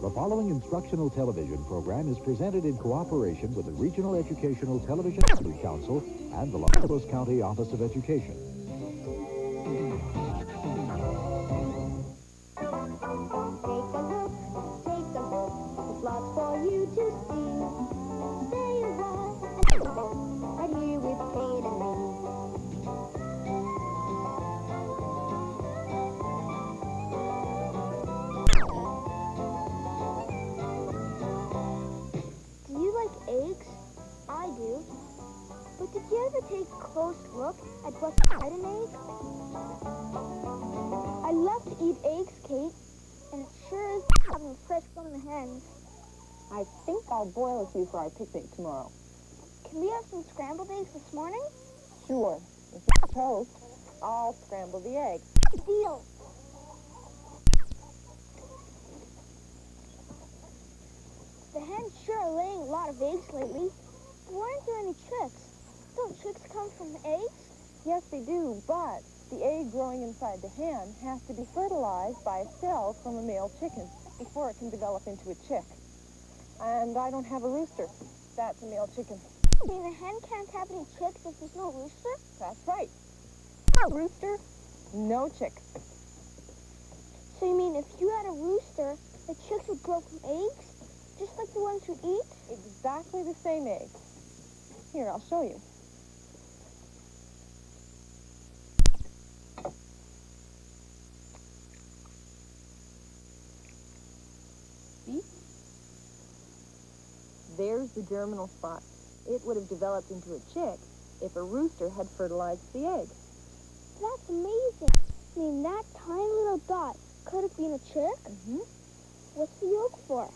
The following instructional television program is presented in cooperation with the Regional Educational Television Council and the Los Angeles County Office of Education. Take a look, there's lots for you to see. Stay a while, right here with Kate and me. Do you like eggs? I do. But did you ever take a close look at what's inside an egg? I love to eat eggs, Kate, and it sure is having a fresh one in the hens. I think I'll boil a few for our picnic tomorrow. Can we have some scrambled eggs this morning? Sure. If it's toast, I'll scramble the eggs. Deal. The hens sure are laying a lot of eggs lately. Why aren't there any chicks? Don't chicks come from eggs? Yes, they do, but the egg growing inside the hen has to be fertilized by a cell from a male chicken before it can develop into a chick. And I don't have a rooster. That's a male chicken. You mean a hen can't have any chicks if there's no rooster? That's right. Rooster, no chicks. So you mean if you had a rooster, the chicks would grow from eggs? Just like the ones you eat? Exactly the same egg. Here, I'll show you. See? There's the germinal spot. It would have developed into a chick if a rooster had fertilized the egg. That's amazing. I mean, that tiny little dot could have been a chick? Mm-hmm. What's the yolk for?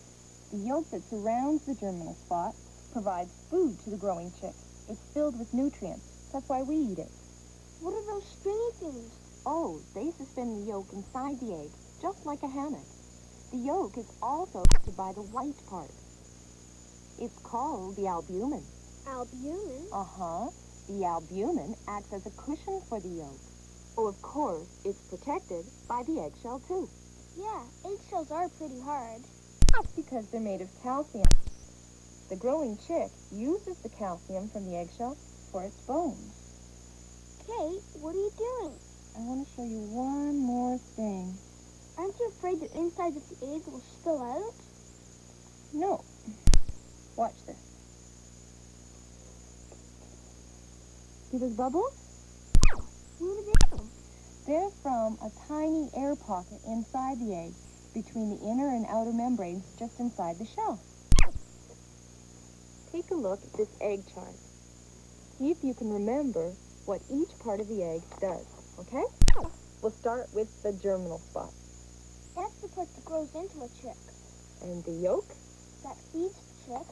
The yolk that surrounds the germinal spot provides food to the growing chick. It's filled with nutrients. That's why we eat it. What are those stringy things? Oh, they suspend the yolk inside the egg, just like a hammock. The yolk is also protected by the white part. It's called the albumen. Albumen? Uh-huh. The albumen acts as a cushion for the yolk. Oh, of course, it's protected by the eggshell, too. Yeah, eggshells are pretty hard. That's because they're made of calcium. The growing chick uses the calcium from the eggshell for its bones. Kate, what are you doing? I want to show you one more thing. Aren't you afraid the inside of the egg will spill out? No. Watch this. See those bubbles? Where do they go? They're from a tiny air pocket inside the egg, between the inner and outer membranes just inside the shell. Take a look at this egg chart. See if you can remember what each part of the egg does, okay? We'll start with the germinal spot. That's the part that grows into a chick. And the yolk? That feeds the chick.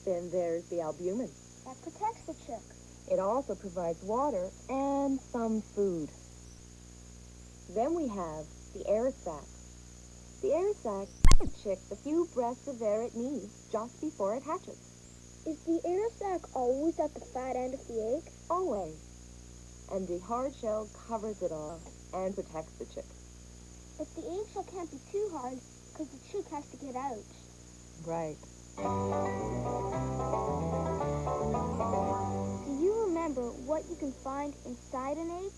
Then there's the albumen. That protects the chick. It also provides water and some food. Then we have the air sac. The air sac gives the chick the few breaths of air it needs just before it hatches. Is the air sac always at the fat end of the egg? Always. And the hard shell covers it all and protects the chick. But the eggshell can't be too hard because the chick has to get out. Right. Do you remember what you can find inside an egg?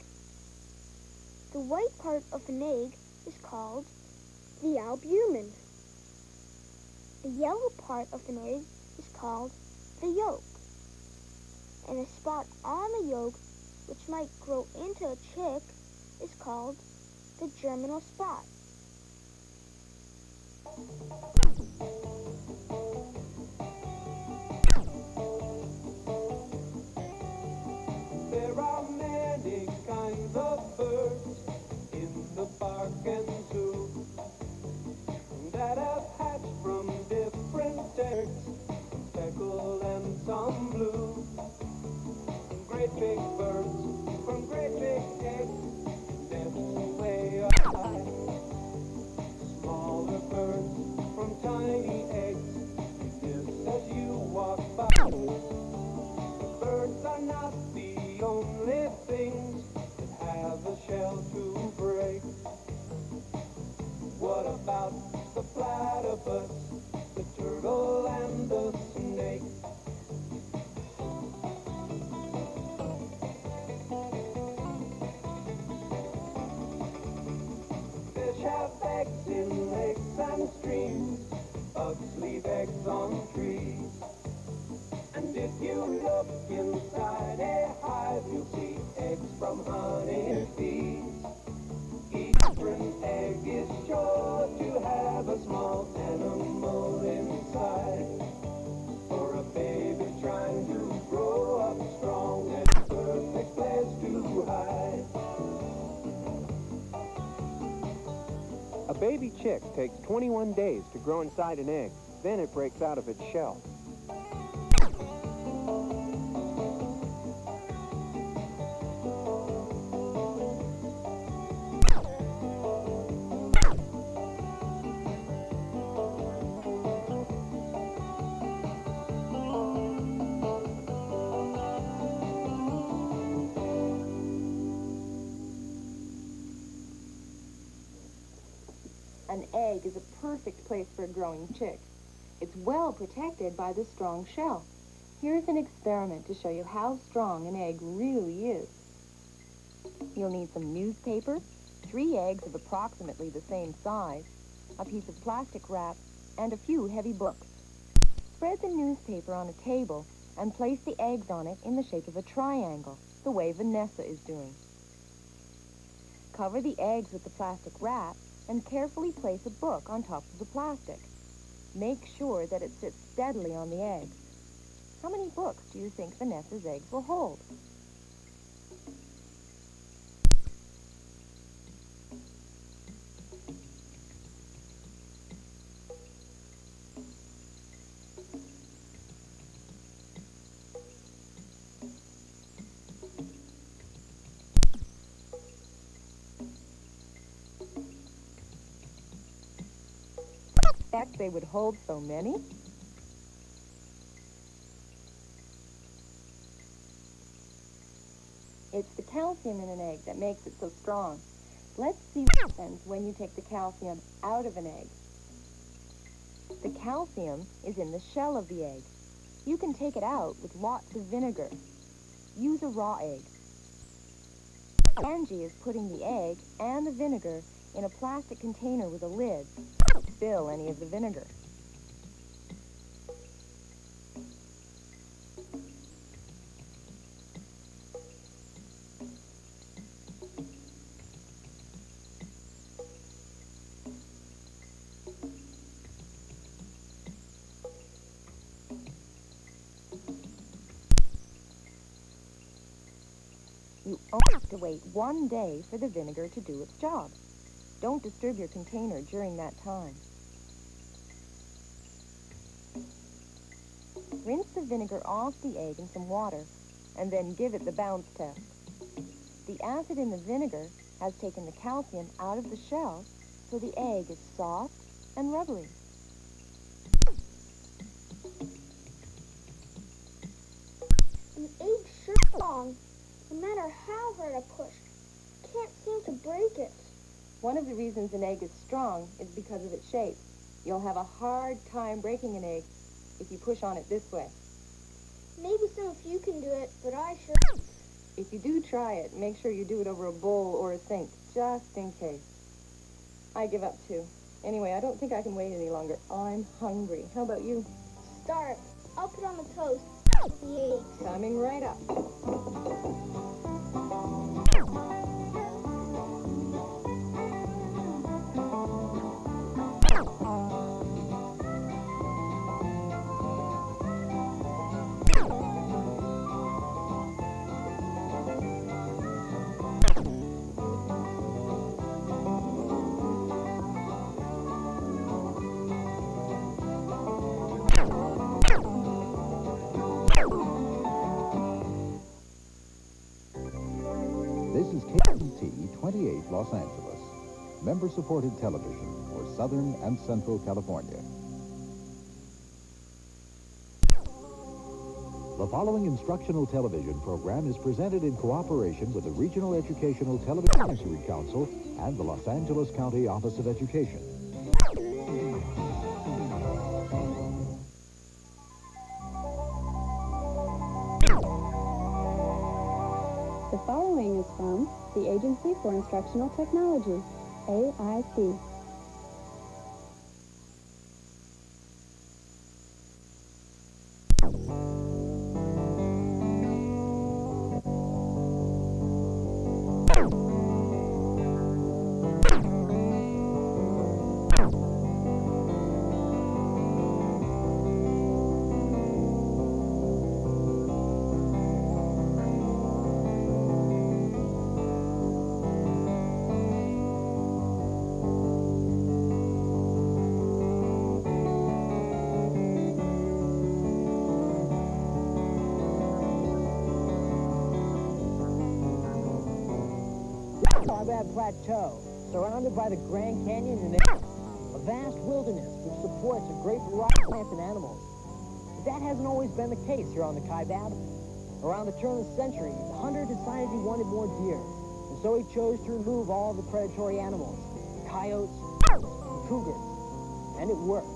The white part of an egg is called the albumen. The yellow part of an egg is called the yolk. And a spot on the yolk, which might grow into a chick, is called the germinal spot. There are many kinds of birds in the park and zoo that have hatched from different eggs, some speckled and some blue. Great big birds from great big eggs nest way up high. Smaller birds from tiny eggs exist as you walk by. Birds are not the only things that have a shell octopus, the turtle and the snake. Fish have eggs in lakes and streams, bugs leave eggs on trees. And if you look inside a hive, you'll see eggs from honeybees. Each different egg is sure to have a small animal inside. For a baby trying to grow up strong, it's a perfect place to hide. A baby chick takes 21 days to grow inside an egg. Then it breaks out of its shell. An egg is a perfect place for a growing chick. It's well protected by the strong shell. Here's an experiment to show you how strong an egg really is. You'll need some newspaper, 3 eggs of approximately the same size, a piece of plastic wrap, and a few heavy books. Spread the newspaper on a table and place the eggs on it in the shape of a triangle, the way Vanessa is doing. Cover the eggs with the plastic wrap and carefully place a book on top of the plastic. Make sure that it sits steadily on the eggs. How many books do you think Vanessa's eggs will hold? Expect they would hold so many? It's the calcium in an egg that makes it so strong. Let's see what happens when you take the calcium out of an egg. The calcium is in the shell of the egg. You can take it out with lots of vinegar. Use a raw egg. Angie is putting the egg and the vinegar in a plastic container with a lid. Don't spill any of the vinegar. You only have to wait 1 day for the vinegar to do its job. Don't disturb your container during that time. Rinse the vinegar off the egg in some water, and then give it the bounce test. The acid in the vinegar has taken the calcium out of the shell, so the egg is soft and rubbery. An egg's sure strong, no matter how hard I push. Can't seem to break it. One of the reasons an egg is strong is because of its shape. You'll have a hard time breaking an egg if you push on it this way. Maybe some of you can do it, but I sure can't. If you do try it, make sure you do it over a bowl or a sink, just in case. I give up too. Anyway, I don't think I can wait any longer. I'm hungry. How about you? Start. I'll put on the toast. The eggs. Coming right up. This is KCT 28 Los Angeles, member-supported television for Southern and Central California. The following instructional television program is presented in cooperation with the Regional Educational Television Advisory Council and the Los Angeles County Office of Education. from the Agency for Instructional Technology, AIT. Kaibab Plateau, surrounded by the Grand Canyon and a vast wilderness which supports a great variety of plants and animals. But that hasn't always been the case here on the Kaibab. Around the turn of the century, the hunter decided he wanted more deer, and so he chose to remove all the predatory animals, coyotes, and cougars. And it worked.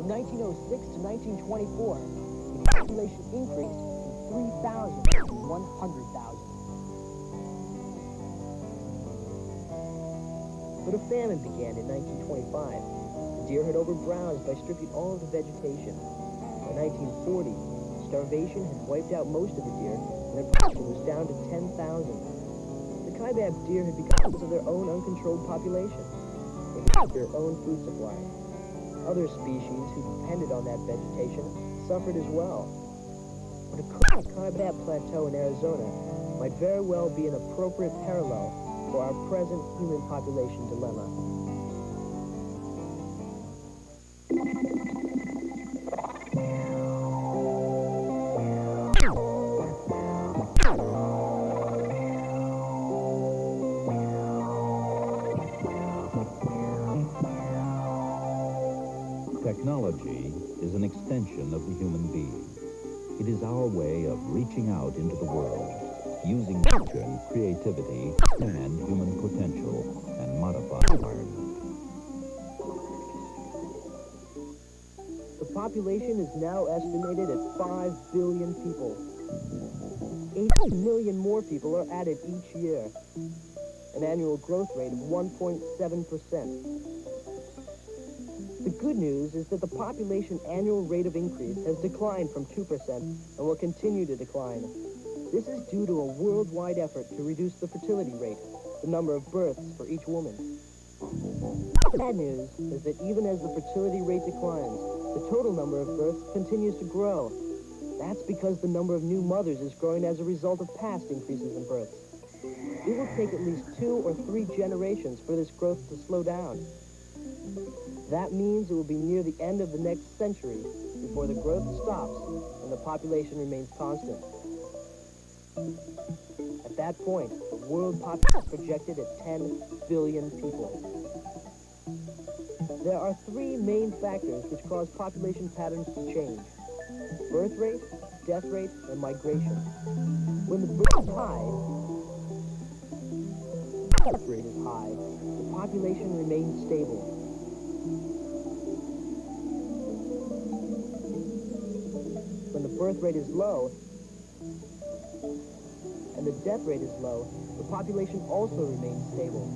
From 1906 to 1924, the population increased from 3,000 to 100,000. But a famine began in 1925. The deer had overbrowsed by stripping all of the vegetation. By 1940, starvation had wiped out most of the deer, and their population was down to 10,000. The Kaibab deer had become of their own uncontrolled population. They had their own food supply. Other species who depended on that vegetation suffered as well. But the Kaibab Plateau in Arizona might very well be an appropriate parallel for our present human population dilemma. Technology is an extension of the human being. It is our way of reaching out into the world, using vision, creativity, and human potential, and modify the environment. The population is now estimated at 5 billion people. 8 million more people are added each year, an annual growth rate of 1.7%. The good news is that the population annual rate of increase has declined from 2% and will continue to decline. This is due to a worldwide effort to reduce the fertility rate, the number of births for each woman. The bad news is that even as the fertility rate declines, the total number of births continues to grow. That's because the number of new mothers is growing as a result of past increases in births. It will take at least 2 or 3 generations for this growth to slow down. That means it will be near the end of the next century before the growth stops and the population remains constant. At that point, the world population is projected at 10 billion people. There are 3 main factors which cause population patterns to change: birth rate, death rate, and migration. When the birth rate is high, the population remains stable. When the birth rate is low and the death rate is low, the population also remains stable.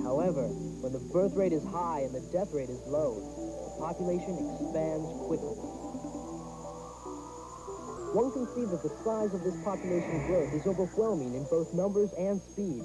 However, when the birth rate is high and the death rate is low, the population expands quickly. One can see that the size of this population growth is overwhelming in both numbers and speed.